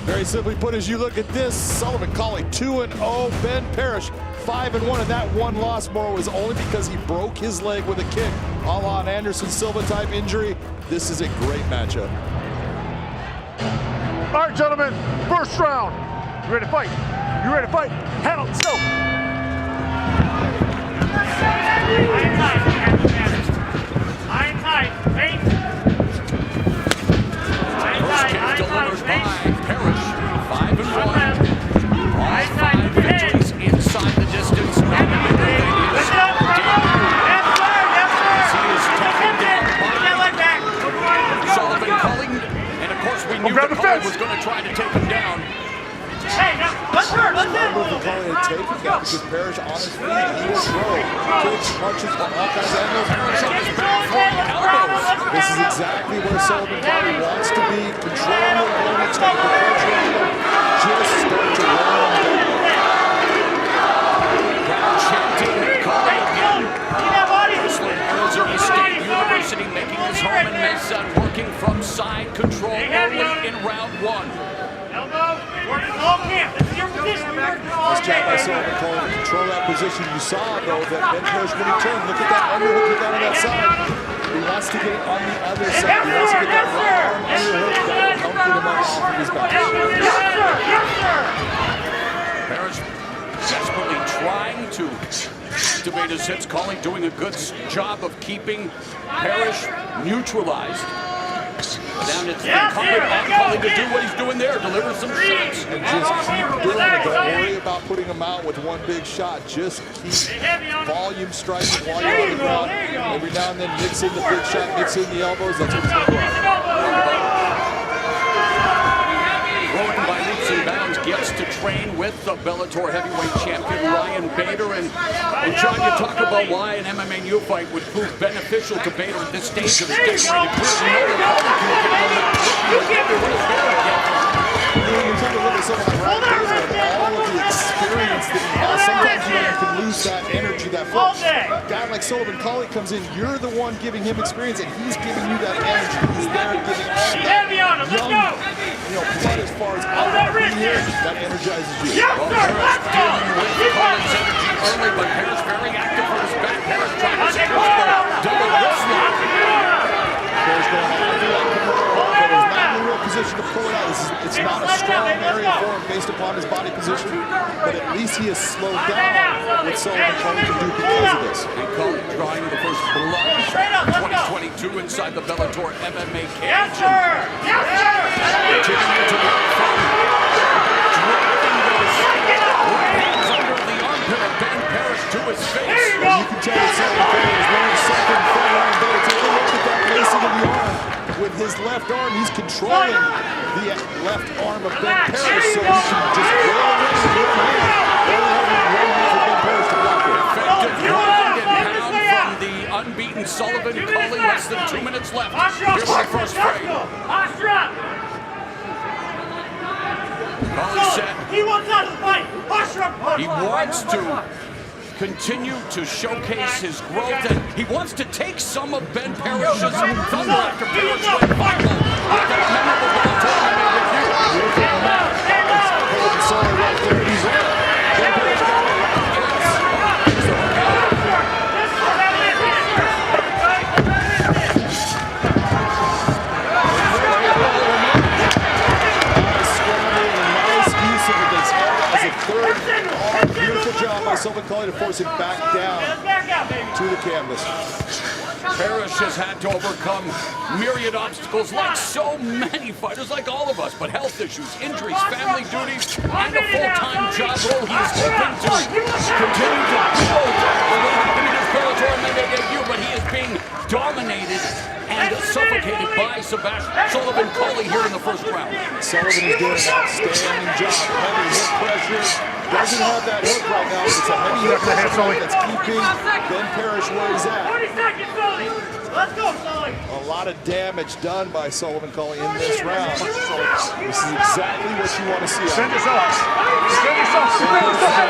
Very simply put, as you look at this, Sullivan Cauley 2-0, Ben Parish 5-1, and that one loss more was only because he broke his leg with a kick, a la an Anderson Silva type injury. This is a great matchup. All right, gentlemen, first round. You ready to fight? You ready to fight? Handle, let's go. Iron tight, eight. First kick delivered by Parish, 5-1. All 5 victories inside the distance. Not a big thing. Lift it up, yes sir, yes sir. He is taken down by Sullivan Cauley. And of course we knew that Cauley was going to try to take him down. Hey, now, let's hurt, let's hit. Sullivan Cauley had taken down because Parish on his feet, he will throw kicks, punches, all kinds of angles. Parish on his back, throwing elbows. This is exactly where Sullivan Cauley wants to be. Control your opponent, take the pressure on him, just start to roll him down. Crowd chanting Cauley again. Arizona State University making his home in Mesa, working from side control early in round 1. Elbow, working all camp. This is your position. Nice job by Sullivan Cauley to control that position. You saw, though, that Ben Parish, when he turned, look at that underhook he got on that side. He wants to get it on the other side. He wants to get that right arm underhook that will help get him off of his back. Yes sir, yes sir. Parish desperately trying to activate his hits. Cauley doing a good job of keeping Parish neutralized. Now it's incumbent on Cauley to do what he's doing there, deliver some shots. And just keep doing it. Don't worry about putting him out with one big shot. Just keep volume striking while you're on the ground. Every now and then mix in the big shot, mix in the elbows. That's what's going to work. Growing by leaps and bounds, gets to train with the Bellator heavyweight champion Ryan Bader. And John, you talk about why an MMA neophyte would prove beneficial to Bader at this stage of his career. When you take a look at someone like Ryan Bader and all of the experience that he has, sometimes you can lose that energy, that flow. A guy like Sullivan Cauley comes in, you're the one giving him experience, and he's giving you that energy. He's there giving all that young, blood as far as out of here, that energizes you. Yes sir, let's go. Cauley's energy early, but Parish very active for his back. Parish trying to secure the double wrist lock. Parish going to have to do that control, but he's not in the real position to pull it out. It's not a strong area for him based upon his body position, but at least he has slowed down what Sullivan Cauley can do because of this. And Cauley drawing the first blood 2022 inside the Bellator MMA cage. Yes sir, yes sir. Continuing to work from driving those hands under the armpit of Ben Parish to his face. And you can tell that Sullivan Cauley is wearing something for Ryan Bader. Take a look at that lacing of the arm. With his left arm, he's controlling the left arm of Ben Parish, so he can just roll away with one hand. For Ben Parish to block it. Effective ground and pound from the unbeaten Sullivan Cauley. Less than 2 minutes left. Here's the first frame. Cauley said He wants out of the fight. he wants to continue to showcase his growth, and he wants to take some of Ben Parish's thunder after Parish went viral with that memorable Bellator MMA Beautiful job by Sullivan Cauley to force him back down to the canvas. Parish has had to overcome myriad obstacles like so many fighters, like all of us, but health issues, injuries, family duties, and a full-time job role. He is hoping to continue to build what will happen in his Bellator MMA debut, but he is being dominated and suffocated by Sullivan Cauley here in the first round. Sullivan is doing an outstanding job. Heavy hip pressure. Doesn't have that hook right now. It's a heavy hip pressure that's keeping Ben Parish where he's at. 40 seconds, Sully. Let's go, Sully. A lot of damage done by Sullivan Cauley in this round. This is exactly what you want to see. Defend yourself. Defend yourself. Defend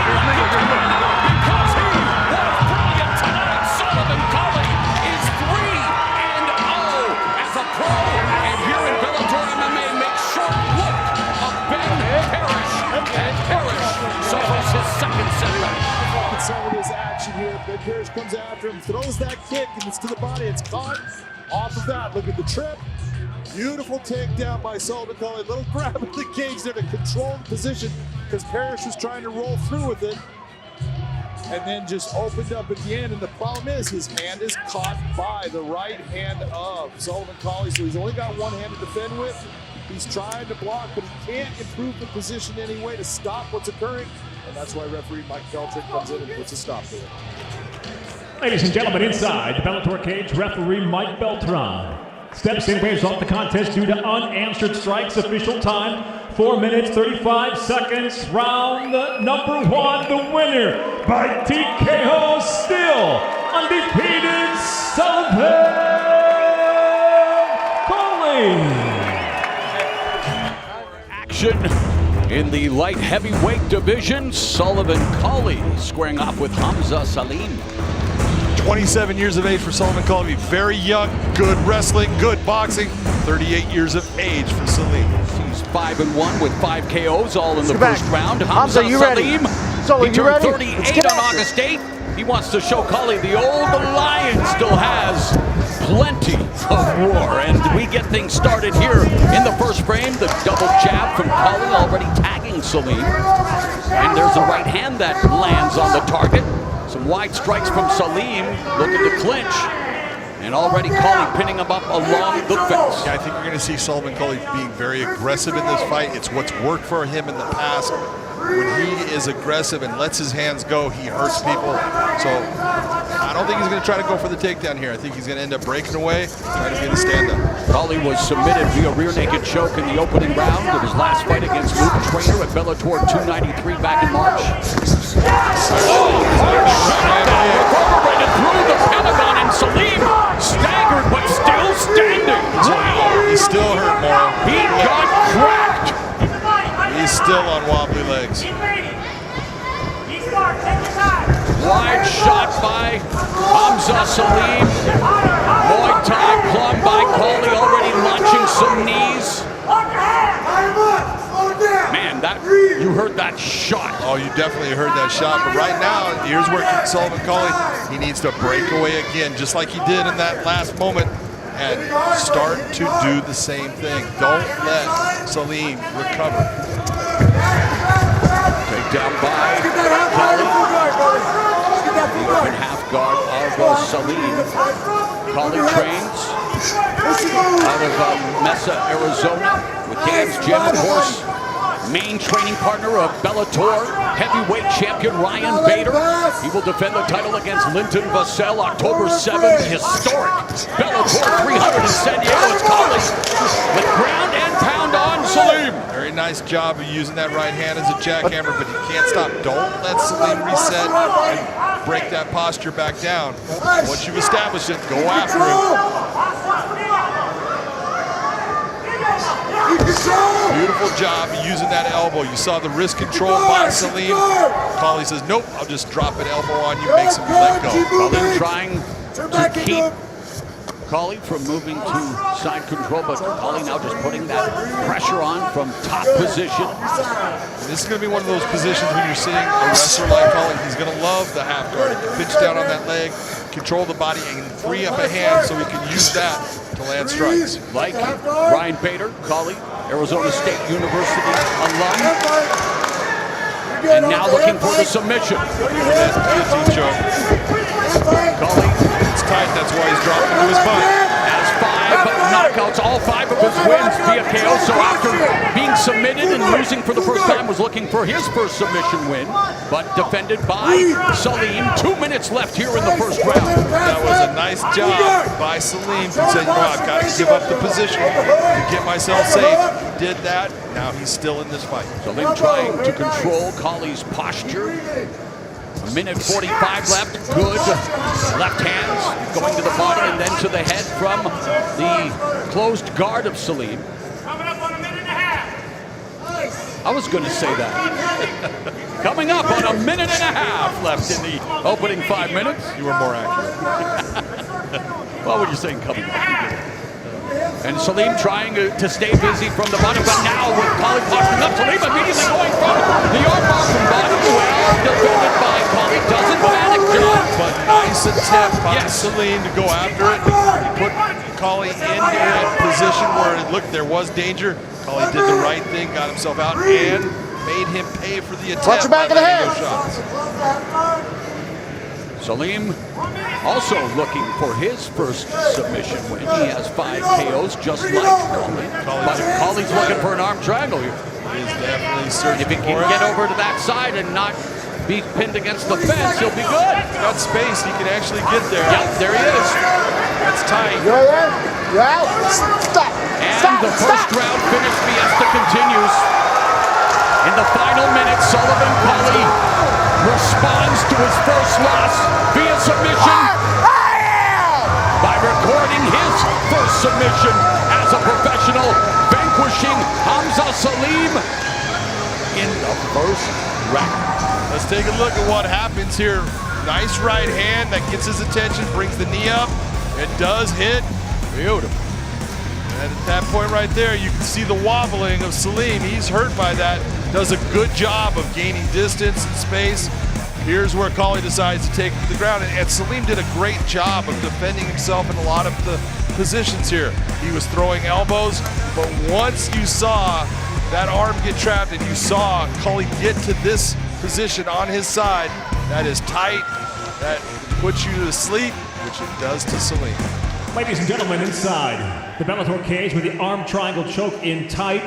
Because he was brilliant tonight, Sullivan Cauley there. Ben Parish comes after him, throws that kick, and it's to the body. It's caught off of that. Look at the trip. Beautiful takedown by Sullivan Cauley. Little grab of the cage there to control the position because Parish was trying to roll through with it. And then just opened up at the end. And the problem is his hand is caught by the right hand of Sullivan Cauley. So he's only got one hand to defend with. He's trying to block, but he can't improve the position anyway to stop what's occurring. And that's why referee Mike Beltran comes in and puts a stop to it. Ladies and gentlemen, inside the Bellator cage, referee Mike Beltran steps in, waves off the contest due to unanswered strikes. Official time, 4 minutes, 35 seconds. Round number 1, the winner by TKO, still undefeated, Sullivan Cauley. Action in the light heavyweight division. Sullivan Cauley squaring off with Hamza Salim. 27 years of age for Sullivan Cauley. Very young, good wrestling, good boxing. 38 years of age for Salim. He's 5-1 with 5 KOs, all in the first round. Hamza, you ready? He turned 38 on August 8th. He wants to show Cauley the old lion still has plenty of war. And we get things started here in the first frame. The double jab from Cauley already tagging Salim. And there's a right hand that lands on the target. Some wide strikes from Salim, looking to clinch. And already Cauley pinning him up along the fence. Yeah, I think you're going to see Sullivan Cauley being very aggressive in this fight. It's what's worked for him in the past. When he is aggressive and lets his hands go, he hurts people. So I don't think he's going to try to go for the takedown here. I think he's going to end up breaking away, trying to get a stand-up. Cauley was submitted via rear naked choke in the opening round of his last fight against Luke Trainer at Bellator 293 back in March. Reverberated through the Pentagon, and Salim staggered but still standing. Wow, he's still hurt, Morrow. He got cracked. He's still on wobbly legs. Wide shot by Hamza Salim. Muay Thai plumb by Cauley, already launching some knees. Man, you heard that shot. Oh, you definitely heard that shot. But right now, here's where Sullivan Cauley, he needs to break away again, just like he did in that last moment, and start to do the same thing. Don't let Salim recover. Takedown by Cauley. The open half guard of Salim. Cauley trains out of Mesa, Arizona, with Dan's Gym, of course. Main training partner of Bellator heavyweight champion Ryan Bader. He will defend the title against Linton Vassell October 7th. Historic Bellator 300 in San Diego. It's Cauley with ground and pound on Salim. Very nice job of using that right hand as a jackhammer, but he can't stop. Don't let Salim reset and break that posture back down. Once you've established it, go after him. Beautiful job using that elbow. You saw the wrist control by Salim. Cauley says, nope, I'll just drop an elbow on you, makes him let go. Cauley trying to keep Cauley from moving to side control, but Cauley now just putting that pressure on from top position. This is going to be one of those positions when you're seeing a wrestler like Cauley. He's going to love the half guard. He can pitch down on that leg, control the body, and free up a hand so he can use that to land strikes. Like Ryan Bader, Cauley, Arizona State University alum, and now looking for the submission. Cauley, it's tight, that's why he's dropping to his butt. Has 5 knockouts, all 5 of his wins via KO. So after being submitted and losing for the first time, was looking for his first submission win, but defended by Salim. 2 minutes left here in the first round. That was a nice job by Salim. He said, you know, I've got to give up the position to get myself safe. He did that. Now he's still in this fight. Salim trying to control Cauley's posture. 1 minute 45 left. Good left hands going to the body and then to the head from the closed guard of Salim. Coming up on a minute and a half. I was going to say that. Coming up on a minute and a half left in the opening 5 minutes. You were more accurate. What were you saying coming up? And Salim trying to stay busy from the bottom, but now with Cauley posturing up, Salim immediately going from the armbar from bottom. Well defended by Cauley, doesn't panic, John. But attempt by Salim to go after it. He put Cauley in a position where it looked there was danger. Cauley did the right thing, got himself out, and made him pay for the attempt. Watch your back of the head. Shots. Salim also looking for his first submission win. He has 5 KOs just like Cauley. But Cauley's looking for an arm triangle here. He is definitely searching If he can for it. get over to that side and not be pinned against the fence, he'll be good. Got space, he can actually get there. Yep, there he is. That's tight. You're there? You're out? Stop. And the first round finish fiesta continues. In the final minute, Sullivan Cauley responds to his first loss via submission by recording his first submission as a professional, vanquishing Hamza Salim in the first round. Let's take a look at what happens here. Nice right hand that gets his attention, brings the knee up. It does hit. Beautiful. And at that point right there, you can see the wobbling of Salim. He's hurt by that. Does a good job of gaining distance and space. Here's where Cauley decides to take it to the ground. And Salim did a great job of defending himself in a lot of the positions here. He was throwing elbows, but once you saw that arm get trapped and you saw Cauley get to this position on his side, that is tight. That puts you to sleep, which it does to Salim. Ladies and gentlemen, inside the Bellator cage with the arm triangle choke in tight.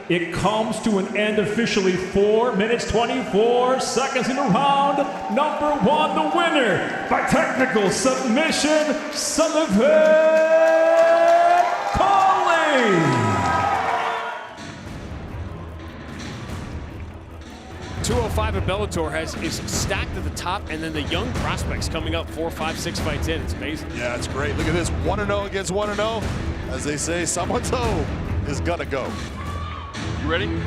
It comes to an end officially. 4 minutes, 24 seconds in the round. Number 1, the winner by technical submission, Sullivan Cauley. 205 at Bellator is stacked at the top, and then the young prospects coming up 4, 5, 6 fights in. It's amazing. Yeah, it's great. Look at this, 1-0 against 1-0. As they say, someone's toe is gonna go. You ready? You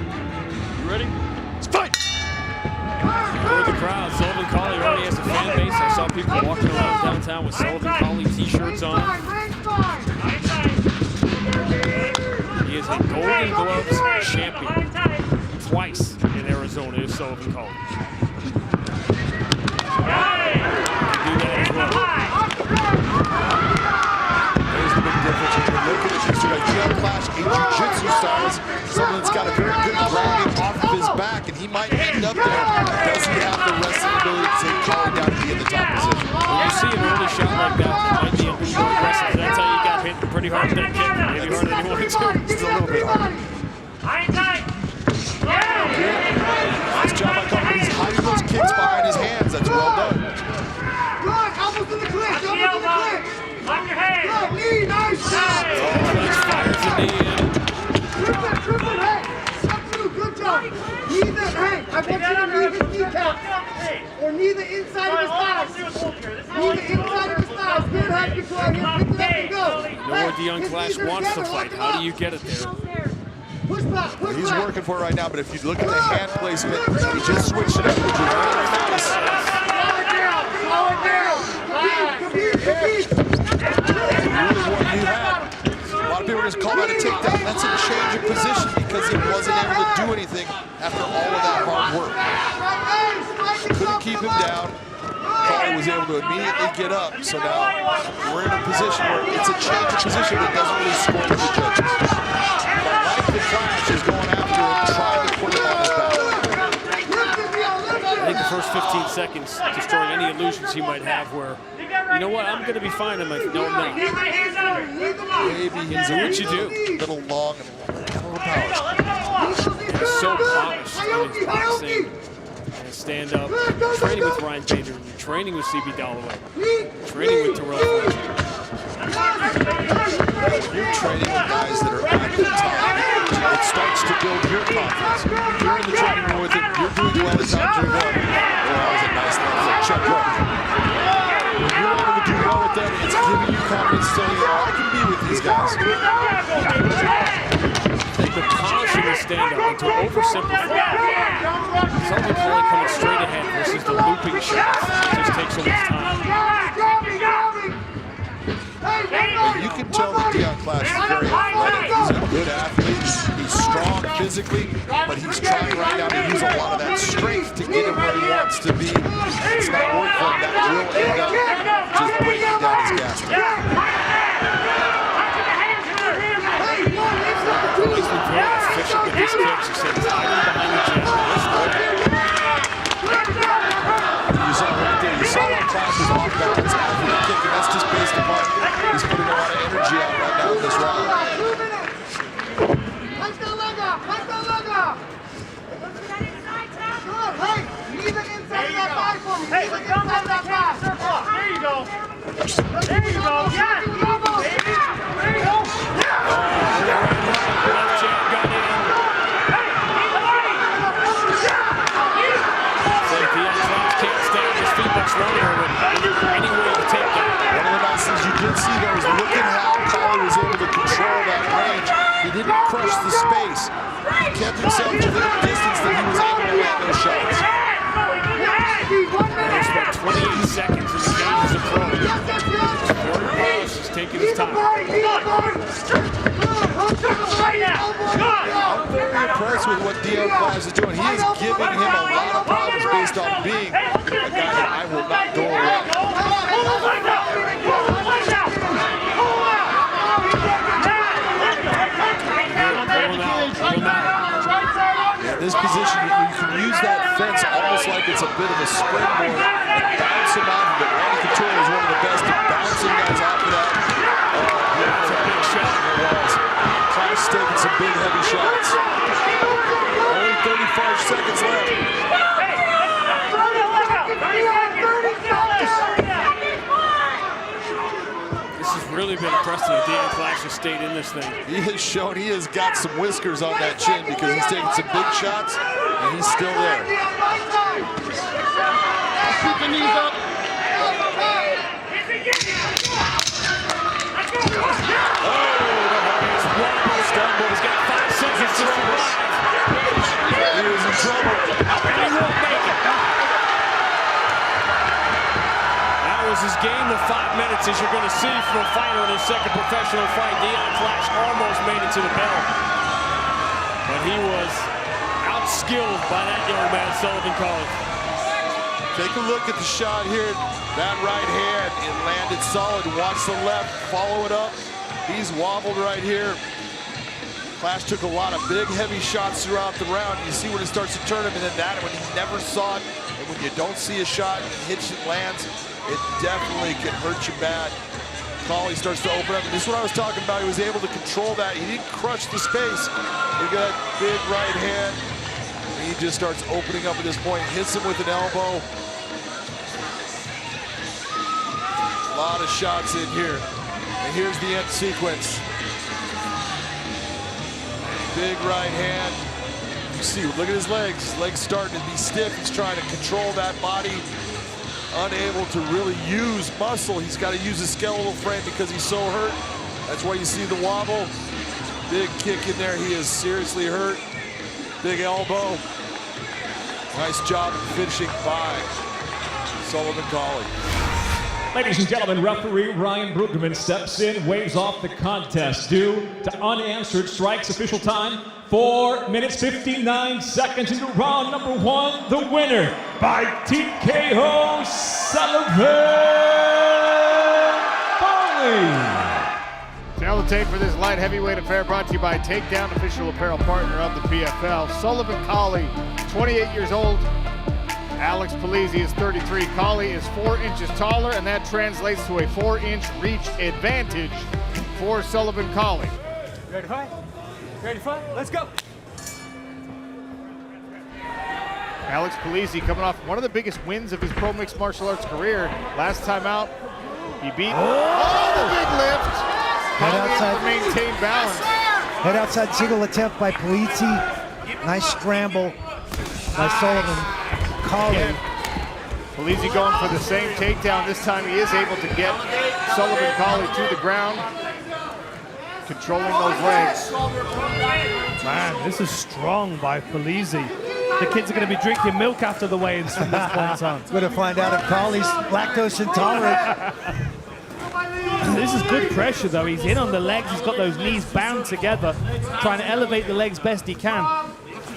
ready? Let's fight! For the crowd, Sullivan Cauley already has a fan base. I saw people walking around downtown with Sullivan Cauley t-shirts on. He is a Golden Gloves champion twice in Arizona. Is Sullivan Cauley. He can do that as well. There's the big difference. When you look at it, you got jump clash in jiu-jitsu styles. Someone that's got a very good grounding off of his back, and he might end up there. Does he have the wrestling ability to take Cauley down to be in the top position? When you see an early shot like that, it might be a little more aggressive. That's how you got hit pretty hard with that kick. Maybe harder than you wanted to. It's a little bit hard. Nice job by Cauley. He's hiding those kicks behind his hands. That's well done. Good, almost in the clinch, almost in the clinch. On your head. Good, knee, nice. Fires the knee in. Triple, hey. Up two, good job. Knee the, hey, I want you to knee his kneecap. Or knee the inside of his thighs. Knee the inside of his thighs. Good head control here. Pick it up and go. You know what the young class wants to fight. How do you get it there? Push back, push back. He's working for it right now, but if you look at the hand placement, he just switched it up, which is very nice. Slow it down, slow it down. Compete. Really what you had. A lot of people just call that a takedown. That's a change of position because he wasn't able to do anything after all of that hard work. Couldn't keep him down. Cauley was able to immediately get up. So now we're in a position where it's a change of position that doesn't really score with the judges. But like the Flash is going after him, trying to put him on his back. I think the first 15 seconds destroying any illusions he might have where, you know what, I'm going to be fine. I'm like, no, I'm not. Maybe he's So what you do? a little long and a little overpowered. He's so polished in his boxing and stand up. Training with Ryan Bader, training with CB Dalloway, training with Terrell Fletcher. You're training with guys that are at the top. It starts to build your confidence. You're in the training room with him. You're doing well at times. You're going, oh, that was a nice little check work. When you're able to do well with them, it's giving you confidence, telling you, I can be with these guys. The polishing the stand-up and to oversimplify. Sullivan Cauley coming straight ahead versus the looping shots. It just takes so much time. And you can tell that Dion Clash is very athletic. He's a good athlete. He's strong physically, but he's trying right now to use a lot of that strength to get him where he wants to be. It's not working for him. That will end up just right there. You saw that Clash was off balance after the kick, and that's just based upon he's putting a lot of energy out right now in this round. 2 minutes. Punch that leg up. Punch that leg up. Good. Hey, leave the inside of that thigh for me. Leave the inside of that thigh. There you go. There you go. Yes. There you go. Left jab got in. Can't stand his feet much longer with any way to take that. One of the nice things you did see there is look at how Cauley was able to control that range. He didn't crush the space. He kept himself within a distance that he was able to land those shots. There's about 28 seconds and the game is approaching. Very close. He's taking his time. I'm very impressed with what Dion Clash is doing. He is giving him a lot of problems based on being a guy that I will not go around. Yeah, this position, you can use that fence almost like it's a bit of a springboard and bounce him off of it. Radick is one of the best at bouncing guys off of that. That's a big shot. It was. Clash taking some big, heavy shots. Only 35 seconds left. This has really been impressive that Dion Clash has stayed in this thing. He has shown he has got some whiskers on that chin because he's taking some big shots and he's still there. Keep the knees up. He's got 5 seconds to survive. He is in trouble. And he won't make it. That was his game of 5 minutes, as you're going to see from a fighter in his second professional fight. Dion Clash almost made it to the bell. But he was outskilled by that young man, Sullivan Cauley. Take a look at the shot here. That right hand, it landed solid. Watch the left, follow it up. He's wobbled right here. Clash took a lot of big, heavy shots throughout the round. You see when it starts to turn him, and then that when he never saw it, and when you don't see a shot and hits it, lands, it definitely can hurt you bad. Cauley starts to open up, and this is what I was talking about. He was able to control that. He didn't crush the space. He got that big right hand, and he just starts opening up at this point. Hits him with an elbow. A lot of shots in here. And here's the end sequence. Big right hand. You see, look at his legs. His legs starting to be stiff. He's trying to control that body. Unable to really use muscle. He's got to use his skeletal frame because he's so hurt. That's why you see the wobble. Big kick in there. He is seriously hurt. Big elbow. Nice job finishing by Sullivan Cauley. Ladies and gentlemen, referee Ryan Brueggemann steps in, waves off the contest due to unanswered strikes. Official time, 4 minutes, 59 seconds into round number 1. The winner by TKO, Sullivan Cauley. Now the tape for this light heavyweight affair brought to you by Takedown, official apparel partner of the PFL. Sullivan Cauley, 28 years old. Alex Polizzi is 33. Cauley is 4 inches taller, and that translates to a 4-inch reach advantage for Sullivan Cauley. Ready to fight? Ready to fight? Let's go. Alex Polizzi coming off one of the biggest wins of his pro mixed martial arts career. Last time out, he beat the big lift. Cauley able to maintain balance. Head outside single attempt by Polizzi. Nice scramble by Sullivan Cauley. Polizzi going for the same takedown. This time he is able to get Sullivan Cauley to the ground, controlling those legs. Man, this is strong by Polizzi. The kids are going to be drinking milk after the weigh-ins from this point on. We're going to find out if Cauley's lactose intolerant. This is good pressure, though. He's in on the legs. He's got those knees bound together, trying to elevate the legs best he can.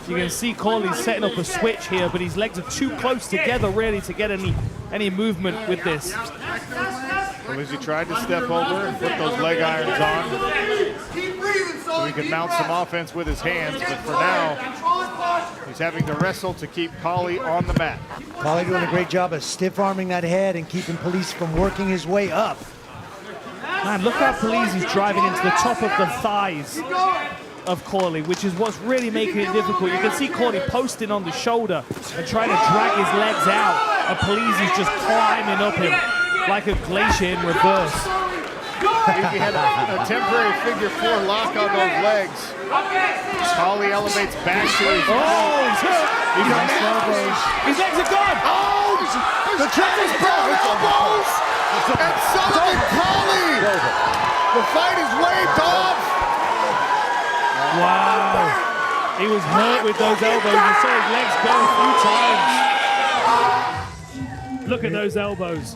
You can see Cauley's setting up a switch here, but his legs are too close together really to get any movement with this. Polizzi tried to step over and put those leg irons on so he could mount some offense with his hands, but for now, He's having to wrestle to keep Cauley on the mat. Cauley doing a great job of stiff-arming that head and keeping Polizzi from working his way up. Man, look how Polizzi's driving into the top of the thighs of Cauley, which is what's really making it difficult. You can see Cauley posting on the shoulder and trying to drag his legs out, and Polizzi's just climbing up him like a glacier in reverse. He had a temporary figure 4 lock on those legs. Cauley elevates back to his... Oh, he's hurt. He's on elbows. His legs are gone. Oh, the Jeffries brown elbows! And Sullivan Cauley! The fight is waved off! Wow. He was hurt with those elbows. You saw his legs go a few times. Look at those elbows.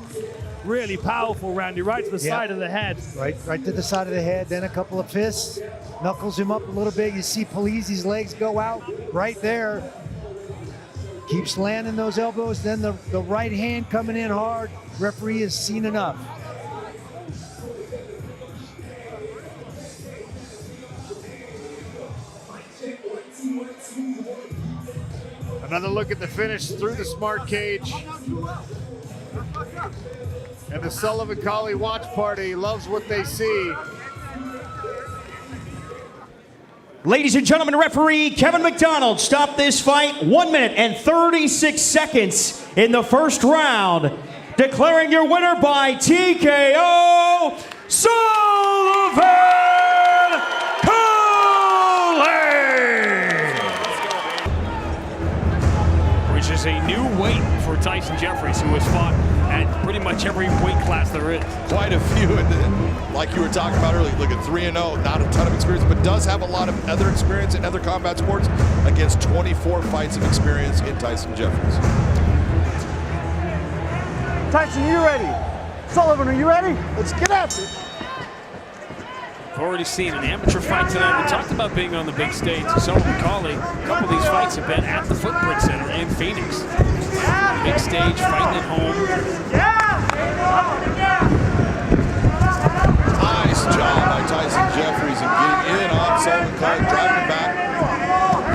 Really powerful, Randy, right to the side of the head. Right to the side of the head, then a couple of fists. Knuckles him up a little bit. You see Polizzi's legs go out right there. Keeps landing those elbows, then the right hand coming in hard. Referee has seen enough. Another look at the finish through the smart cage. And the Sullivan Cauley watch party loves what they see. Ladies and gentlemen, referee Kevin McDonald stopped this fight 1 minute and 36 seconds in the first round, declaring your winner by TKO, Sullivan Cauley! Which is a new weight for Tyson Jeffries, who has fought at pretty much every weight class there is. Quite a few, and like you were talking about earlier, look at 3-0, not a ton of experience, but does have a lot of other experience in other combat sports against 24 fights of experience in Tyson Jeffries. Tyson, are you ready? Sullivan, are you ready? Let's get after it. We've already seen an amateur fight tonight. We talked about being on the big stage. Sullivan Cauley, a couple of these fights have been at the Footprint Center in Phoenix. Big stage, fighting at home. Nice job by Tyson Jeffries and getting in on Sullivan Cauley, driving him back.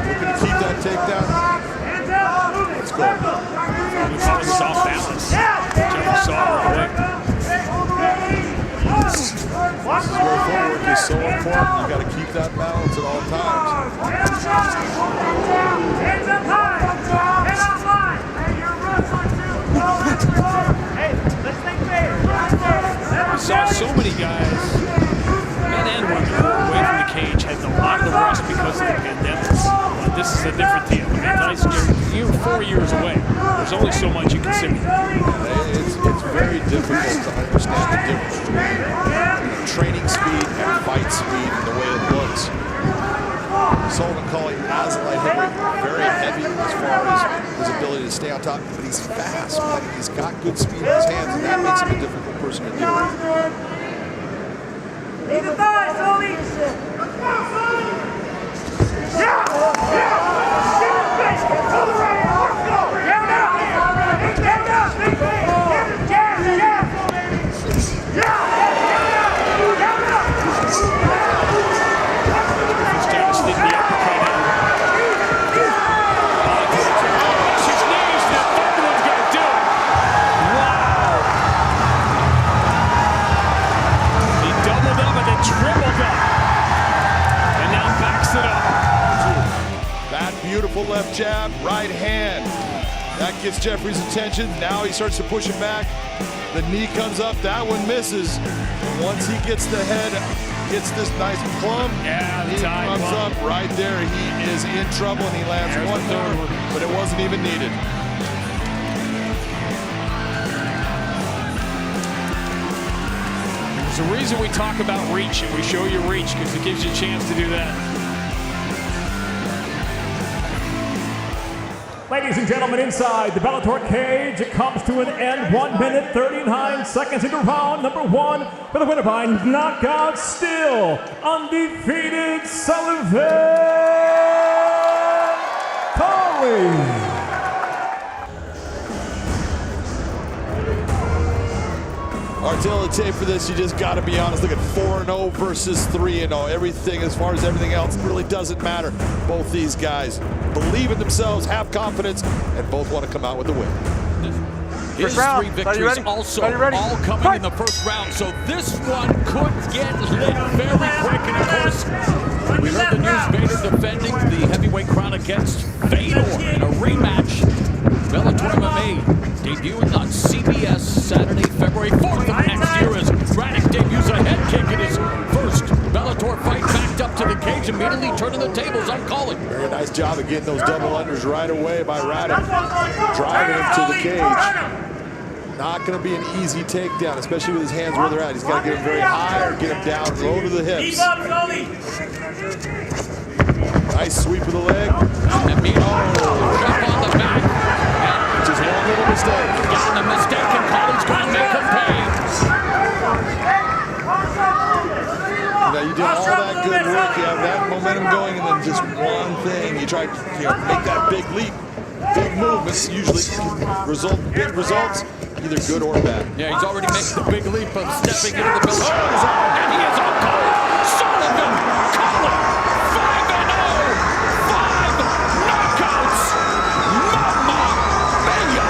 Looking to keep that takedown. Let's go. Cauley was off balance. Jeffries saw it right away. This is where footwork is so important. You got to keep that balance at all times. We saw so many guys, men and women, who were away from the cage, had a lot of the rest because of the pandemic. But this is a different deal. I mean, Tyson, you're 4 years away. There's only so much you can simulate. It's very difficult to understand the difference between training speed and fight speed and the way it looks. Sullivan Cauley, as a light heavyweight, very heavy as far as his ability to stay on top, but he's fast. Like, he's got good speed in his hands, and that makes him a difficult person to deal with. Lead the thighs, Sully! Let's go, Sully! Yeah! Beautiful left jab, right hand. That gets Jeffries' attention. Now he starts to push him back. The knee comes up, that one misses. And once he gets the head, gets this nice plumb, he comes up right there. He is in trouble and he lands one more, but it wasn't even needed. There's a reason we talk about reach and we show you reach, because it gives you a chance to do that. Ladies and gentlemen, inside the Bellator cage, it comes to an end. 1 minute, 39 seconds into round number 1 for the winner by knockout, still undefeated, Sullivan Cauley. All right, tail of the tape for this, you just got to be honest. Look at 4-0 versus 3-0. Everything, as far as everything else, really doesn't matter. Both these guys believe in themselves, have confidence, and both want to come out with a win. His three victories also all coming in the first round, so this one could get lit very quick. And of course, we heard the news, Vader defending the heavyweight crown against Fedor in a rematch. Bellator MMA debuting on CBS Saturday, February 4th of next year as Radick debuts a head kick in his first Bellator fight, backed up to the cage, immediately turning the tables on Cauley. Very nice job of getting those double unders right away by Radick, driving him to the cage. Not going to be an easy takedown, especially with his hands where they're at. He's got to get him very high or get him down low to the hips. Nice sweep of the leg. And jump on the back. Just one little mistake. Getting the mistake, and Cauley's going to make him pay. Now you did all that good work, you have that momentum going, and then just one thing. You try to make that big leap. Big movements usually result in big results, either good or bad. Yeah, he's already made the big leap of stepping into the building. And he is on Cauley. Sullivan Cauley, 5-0, 5 knockouts. Mama Mia.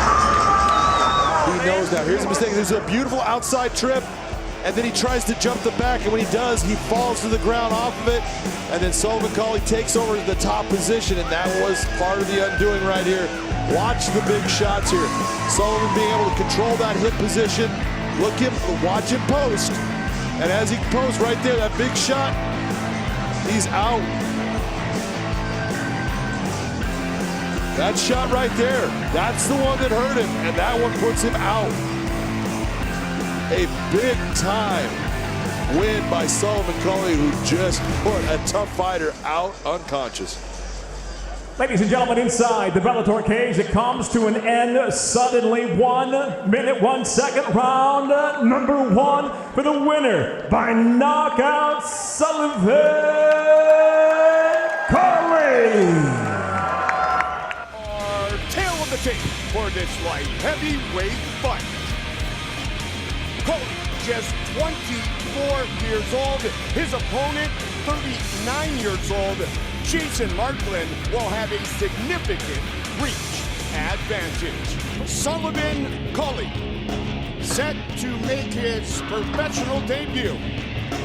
He knows now. Here's a mistake. There's a beautiful outside trip, and then he tries to jump the back, and when he does, he falls to the ground off of it, and then Sullivan Cauley takes over the top position, and that was part of the undoing right here. Watch the big shots here. Sullivan being able to control that hip position. Watch him post. And as he posts right there, that big shot, he's out. That shot right there, that's the one that hurt him, and that one puts him out. A big time win by Sullivan Cauley, who just put a tough fighter out unconscious. Ladies and gentlemen, inside the Bellator cage, it comes to an end suddenly. 1 minute, 1 second, round number 1 for the winner by knockout, Sullivan Cauley. Our tail of the tape for this light heavyweight fight. Cauley, just 24 years old. His opponent, 39 years old. Jason Markland will have a significant reach advantage. Sullivan Cauley, set to make his professional debut,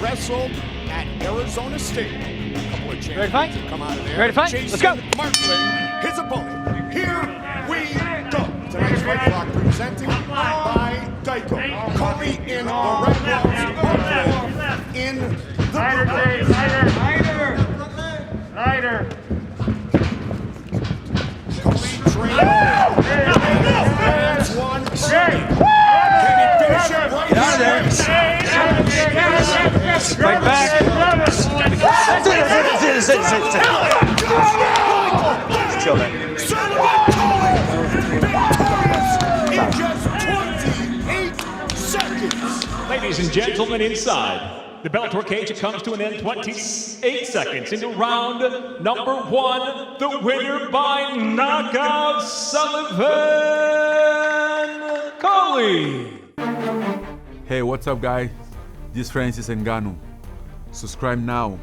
wrestled at Arizona State. A couple of champions have come out of there. Ready to fight? Jason Let's go. Markland, his opponent. Here we go. Tonight's fight block presented by Geico. Cauley in the red gloves, Markland in the blue. Lighter. Cauley trained. That's one. Can he finish it right? Get out of there. Right back. Sit. Chill, man. In just 28 seconds. Ladies and gentlemen, inside the Bellator cage, it comes to an end 28 seconds into round number 1. The winner by knockout, Sullivan Cauley. Hey, what's up, guys? This is Francis Ngannou. Subscribe now.